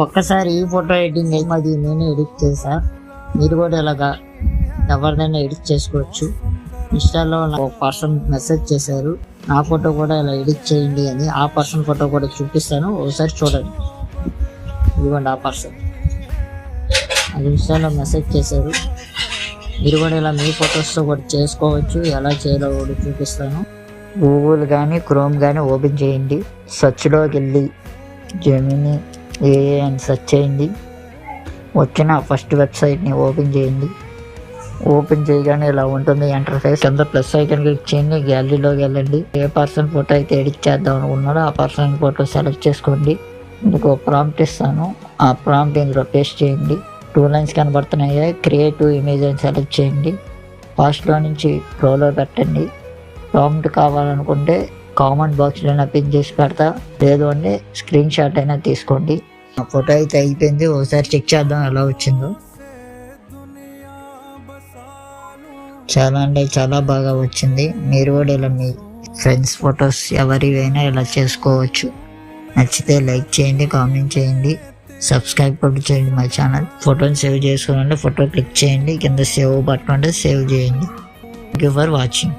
ఒక్కసారి ఈ photo editing అది నేనే ఎడిట్ చేసా. మీరు కూడా ఇలాగా ఎవరిదైనా ఎడిట్ చేసుకోవచ్చు. ఇన్స్టాలో ఒక పర్సన్ మెసేజ్ చేశారు, నా ఫోటో కూడా ఇలా ఎడిట్ చేయండి అని. ఆ పర్సన్ ఫోటో కూడా చూపిస్తాను, ఒకసారి చూడండి. ఇదిగోండి ఆ పర్సన్, అది ఇన్స్టాలో మెసేజ్ చేశారు. మీరు కూడా ఇలా మీ ఫొటోస్తో కూడా చేసుకోవచ్చు. ఎలా చేయాలో కూడా చూపిస్తాను. గూగుల్ కానీ క్రోమ్ కానీ ఓపెన్ చేయండి. సెర్చ్లోకి వెళ్ళి జెమినీ ఏఐ అని సెర్చ్ చేయండి. వచ్చిన ఫస్ట్ వెబ్సైట్ని ఓపెన్ చేయండి. ఓపెన్ చేయగానే ఇలా ఉంటుంది ఇంటర్ఫేస్. కింద ప్లస్ ఐకాన్ క్లిక్ చేయండి, గ్యాలరీలోకి వెళ్ళండి. ఏ పర్సన్ ఫోటో అయితే ఎడిట్ చేద్దాం అనుకున్నారో ఆ పర్సన్ ఫోటో సెలెక్ట్ చేసుకోండి. మీకు ప్రాంప్ట్ ఇస్తాను, ఆ ప్రాంప్ట్ ఇందులో పేస్ట్ చేయండి. 2 లైన్స్ కనబడుతున్నాయి. క్రియేటివ్ ఇమేజ్ అని సెలెక్ట్ చేయండి. ఫాస్ట్లో నుంచి ప్రోలో పెట్టండి. ప్రాంప్ట్ కావాలనుకుంటే కామెంట్ బాక్స్లో పిన్ చేసి పెడతా, లేదు అంటే స్క్రీన్ షాట్ అయినా తీసుకోండి. ఆ ఫోటో అయితే అయిపోయింది, ఒకసారి చెక్ చేద్దాం ఎలా వచ్చిందో. చాలా అంటే చాలా బాగా వచ్చింది. మీరు కూడా ఇలా మీ ఫ్రెండ్స్ ఫొటోస్ ఎవరివైనా ఇలా చేసుకోవచ్చు. నచ్చితే లైక్ చేయండి, కామెంట్ చేయండి, సబ్స్క్రైబ్ కూడా చేయండి మై ఛానల్. ఫోటోని సేవ్ చేసుకోవాలంటే ఫోటో క్లిక్ చేయండి, కింద సేవ్ బటన్ ఉంటే సేవ్ చేయండి. Thank you for watching.